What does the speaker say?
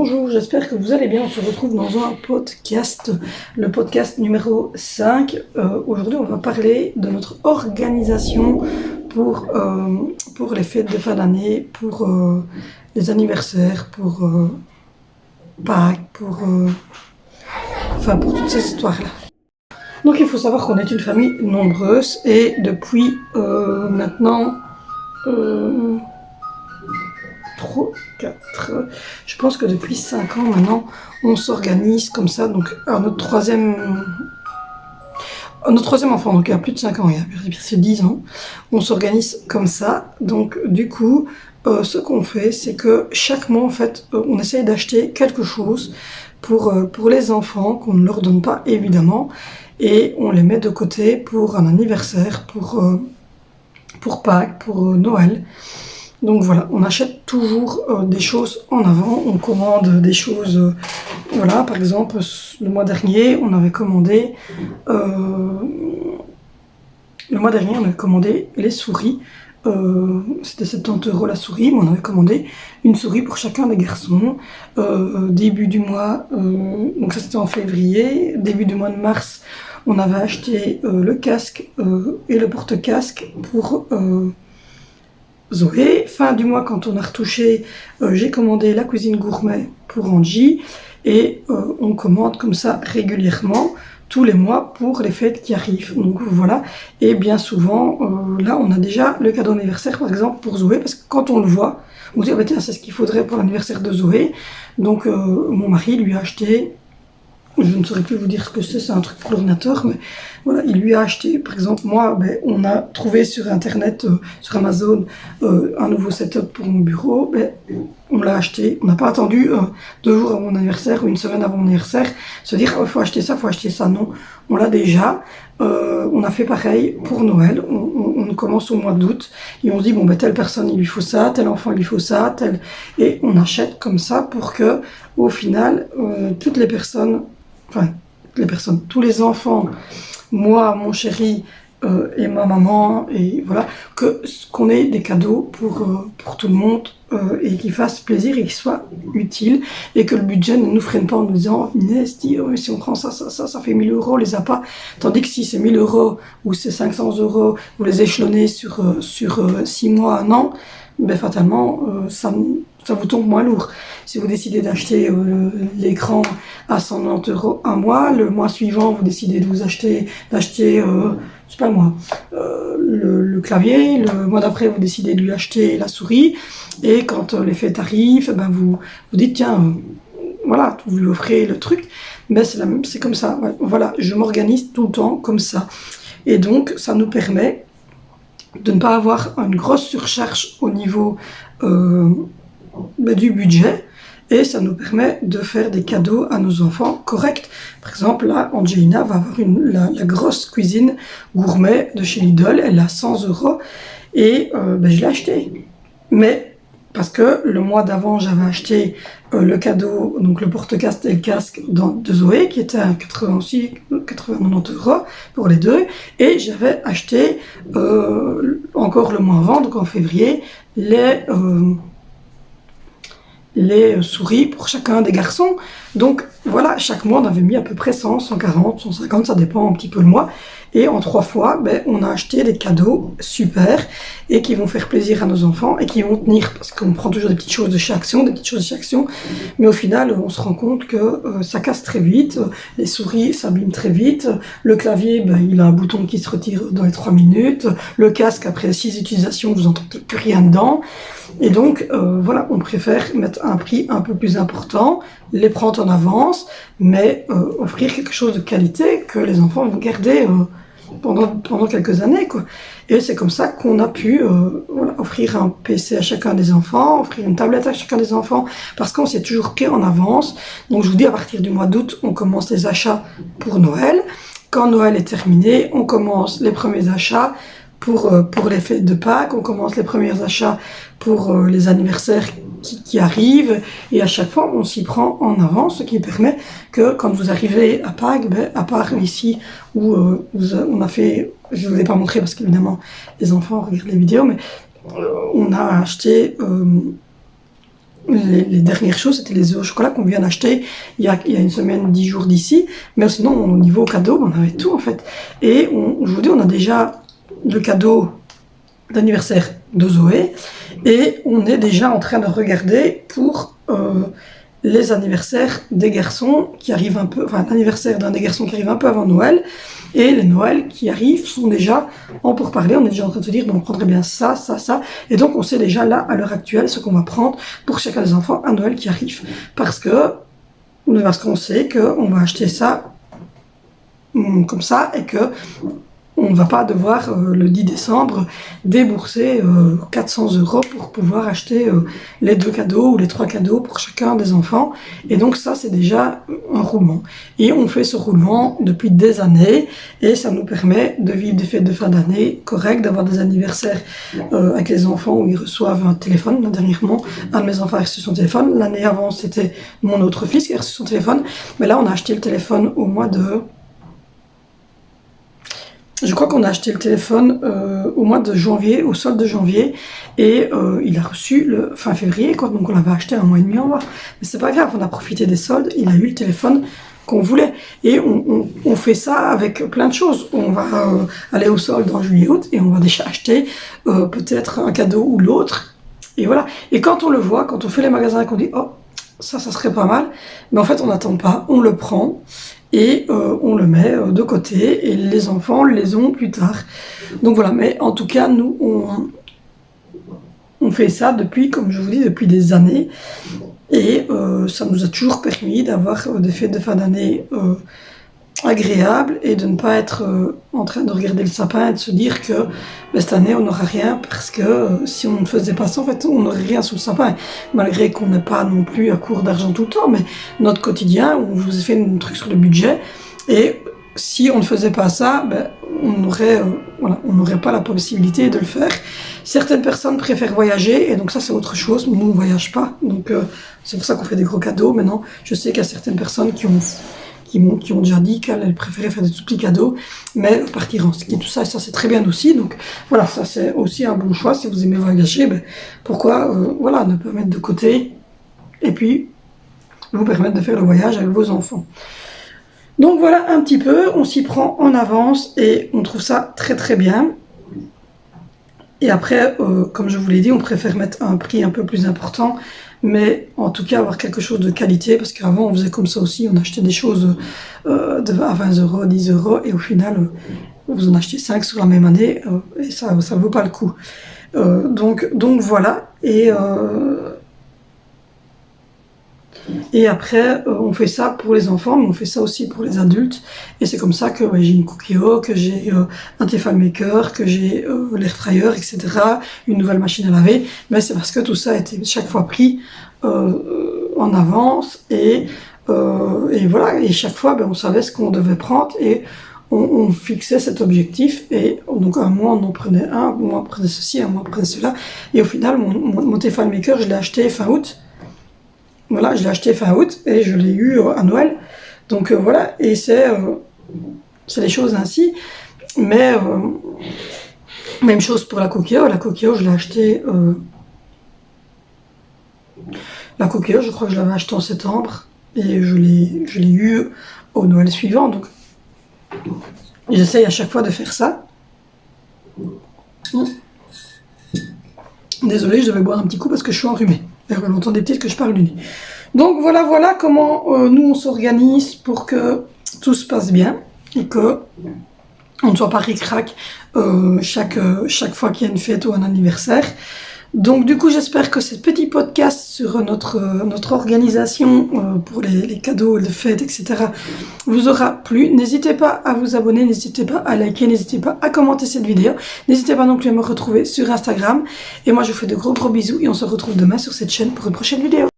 Bonjour, j'espère que vous allez bien. On se retrouve dans un podcast, le podcast numéro 5. Aujourd'hui, on va parler de notre organisation pour les fêtes de fin d'année, pour les anniversaires, pour Pâques, pour toutes ces histoires-là. Donc il faut savoir qu'on est une famille nombreuse et depuis maintenant 3, 4, je pense que depuis 5 ans maintenant, on s'organise comme ça. Donc à notre troisième enfant, donc il y a plus de 5 ans, il y a c'est 10 ans, on s'organise comme ça. Donc du coup, ce qu'on fait, c'est que chaque mois, en fait, on essaye d'acheter quelque chose pour les enfants, qu'on ne leur donne pas évidemment, et on les met de côté pour un anniversaire, pour Pâques, pour Noël. Donc voilà, on achète toujours des choses en avant, on commande des choses, voilà, par exemple, le mois dernier, on avait commandé les souris, c'était 70 € la souris, mais on avait commandé une souris pour chacun des garçons. Début du mois, donc ça c'était en février, début du mois de mars, on avait acheté le casque et le porte-casque pour Zoé. Fin du mois, quand on a retouché, j'ai commandé la cuisine gourmet pour Angie et on commande comme ça régulièrement tous les mois pour les fêtes qui arrivent. Donc voilà, et bien souvent, là on a déjà le cadeau d'anniversaire par exemple pour Zoé, parce que quand on le voit, on se dit ah, bah, tiens, c'est ce qu'il faudrait pour l'anniversaire de Zoé. Donc mon mari lui a acheté, je ne saurais plus vous dire ce que c'est un truc pour l'ordinateur, mais voilà, il lui a acheté, par exemple, moi, on a trouvé sur internet, sur Amazon, un nouveau setup pour mon bureau, on l'a acheté, on n'a pas attendu 2 jours avant mon anniversaire ou une semaine avant mon anniversaire, se dire, oh, faut acheter ça, non, on l'a déjà. On a fait pareil pour Noël, on commence au mois d'août, et on se dit, bon, telle personne, il lui faut ça, tel enfant, il lui faut ça, et on achète comme ça pour que, au final, tous les enfants, moi, mon chéri et ma maman, et voilà, qu'on ait des cadeaux pour tout le monde et qu'ils fassent plaisir et qu'ils soient utiles et que le budget ne nous freine pas en nous disant Inès, si on prend ça fait 1 000 €, on les a pas. Tandis que si c'est 1 000 € ou c'est 500 €, vous les échelonnez sur 6 mois, 1 an, fatalement, ça vous tombe moins lourd. Si vous décidez d'acheter l'écran à 190 € un mois, le mois suivant, vous décidez d'acheter, je sais pas moi, le clavier, le mois d'après, vous décidez de lui acheter la souris, et quand les fêtes arrivent, vous dites, tiens, voilà, vous lui offrez le truc, c'est comme ça, ouais. Voilà, je m'organise tout le temps comme ça. Et donc, ça nous permet de ne pas avoir une grosse surcharge au niveau du budget, et ça nous permet de faire des cadeaux à nos enfants corrects. Par exemple, là, Angelina va avoir la grosse cuisine gourmet de chez Lidl, elle a 100 €, et je l'ai acheté. Mais parce que le mois d'avant, j'avais acheté le cadeau, donc le porte-casque et le casque de Zoé, qui était à 90 € pour les deux, et j'avais acheté encore le mois avant, donc en février, les souris pour chacun des garçons. Donc voilà, chaque mois on avait mis à peu près 100, 140, 150, ça dépend un petit peu le mois. Et en 3 fois, on a acheté des cadeaux super et qui vont faire plaisir à nos enfants et qui vont tenir, parce qu'on prend toujours des petites choses de chez Action, mais au final on se rend compte que ça casse très vite, les souris s'abîment très vite, le clavier il a un bouton qui se retire dans les 3 minutes, le casque après 6 utilisations vous n'entendez plus rien dedans, et donc voilà, on préfère mettre un prix un peu plus important, les prendre en avance, mais offrir quelque chose de qualité que les enfants vont garder pendant quelques années, quoi. Et c'est comme ça qu'on a pu offrir un PC à chacun des enfants, offrir une tablette à chacun des enfants, parce qu'on s'est toujours pris en avance. Donc je vous dis, à partir du mois d'août, on commence les achats pour Noël. Quand Noël est terminé, on commence les premiers achats pour les fêtes de Pâques, on commence les premiers achats pour les anniversaires qui arrivent, et à chaque fois on s'y prend en avance, ce qui permet que quand vous arrivez à Pâques, à part ici où on a fait, je ne vous ai pas montré parce qu'évidemment les enfants regardent les vidéos, mais on a acheté les dernières choses, c'était les œufs au chocolat qu'on vient d'acheter il y a une semaine, 10 jours d'ici. Mais sinon, au niveau cadeau, on avait tout en fait. Et je vous dis, on a déjà le cadeau d'anniversaire de Zoé. Et on est déjà en train de regarder pour les anniversaires des garçons qui arrivent un peu, enfin l'anniversaire d'un des garçons qui arrive un peu avant Noël. Et les Noëls qui arrivent sont déjà en pourparlers, on est déjà en train de se dire, bon, on prendrait bien ça, ça, ça. Et donc, on sait déjà là, à l'heure actuelle, ce qu'on va prendre pour chacun des enfants à Noël qui arrive. Parce qu'on sait qu'on va acheter ça comme ça et que on ne va pas devoir, le 10 décembre, débourser 400 € pour pouvoir acheter les 2 cadeaux ou les 3 cadeaux pour chacun des enfants. Et donc ça, c'est déjà un roulement. Et on fait ce roulement depuis des années et ça nous permet de vivre des fêtes de fin d'année correctes, d'avoir des anniversaires avec les enfants où ils reçoivent un téléphone. Là, dernièrement, un de mes enfants a reçu son téléphone. L'année avant, c'était mon autre fils qui a reçu son téléphone. Mais là, on a acheté le téléphone au mois de... Je crois qu'on a acheté le téléphone au mois de janvier, au solde de janvier, et il a reçu le fin février, quoi. Donc on l'avait acheté un mois et demi en bas. Mais c'est pas grave, on a profité des soldes, il a eu le téléphone qu'on voulait. Et on fait ça avec plein de choses. On va aller au solde en juillet-août et on va déjà acheter peut-être un cadeau ou l'autre. Et voilà. Et quand on le voit, quand on fait les magasins et qu'on dit « Oh, ça serait pas mal », mais en fait on n'attend pas, on le prend. Et on le met de côté et les enfants les ont plus tard. Donc voilà, mais en tout cas, nous, on fait ça depuis, comme je vous dis, depuis des années. Et ça nous a toujours permis d'avoir des fêtes de fin d'année agréables et de ne pas être en train de regarder le sapin et de se dire que cette année on n'aura rien parce que si on ne faisait pas ça, en fait, on n'aurait rien sous le sapin. Malgré qu'on n'est pas non plus à court d'argent tout le temps, mais notre quotidien, on vous a fait un truc sur le budget et si on ne faisait pas ça, on n'aurait pas la possibilité de le faire. Certaines personnes préfèrent voyager et donc ça c'est autre chose. Nous on voyage pas, donc c'est pour ça qu'on fait des gros cadeaux. Maintenant, je sais qu'il y a certaines personnes qui ont déjà dit qu'elles préféraient faire des tout petits cadeaux, mais partir en ski, tout ça, et ça c'est très bien aussi. Donc voilà, ça c'est aussi un bon choix. Si vous aimez voyager, pourquoi ne pas mettre de côté et puis vous permettre de faire le voyage avec vos enfants. Donc voilà un petit peu, on s'y prend en avance et on trouve ça très très bien. Et après, comme je vous l'ai dit, on préfère mettre un prix un peu plus important, mais en tout cas avoir quelque chose de qualité, parce qu'avant on faisait comme ça aussi, on achetait des choses à 20 €, 10 €, et au final, vous en achetez 5 sur la même année, et ça ne vaut pas le coup. Donc voilà, et après, on fait ça pour les enfants, mais on fait ça aussi pour les adultes. Et c'est comme ça que j'ai une Cookio, que j'ai un Tefal Maker, que j'ai l'air fryer, etc. Une nouvelle machine à laver. Mais c'est parce que tout ça a été chaque fois pris en avance. Et voilà, et chaque fois, on savait ce qu'on devait prendre. Et on fixait cet objectif. Et donc un mois, on en prenait un mois, on prenait ceci, un mois, on prenait cela. Et au final, mon Tefal Maker, je l'ai acheté fin août. Voilà, je l'ai acheté fin août et je l'ai eu à Noël. Donc voilà, et c'est les choses ainsi. Mais même chose pour la Cookio. La Cookio, je l'ai acheté... la Cookio, je crois que je l'avais acheté en septembre. Et je l'ai eu au Noël suivant. Donc j'essaye à chaque fois de faire ça. Désolée, je devais boire un petit coup parce que je suis enrhumée. Vous entendez peut-être que je parle du nez. Donc voilà comment nous on s'organise pour que tout se passe bien et que on ne soit pas ric-rac chaque fois qu'il y a une fête ou un anniversaire. Donc du coup j'espère que ce petit podcast sur notre organisation pour les cadeaux, les fêtes, etc. vous aura plu. N'hésitez pas à vous abonner, n'hésitez pas à liker, n'hésitez pas à commenter cette vidéo. N'hésitez pas non plus à me retrouver sur Instagram. Et moi je vous fais de gros bisous et on se retrouve demain sur cette chaîne pour une prochaine vidéo.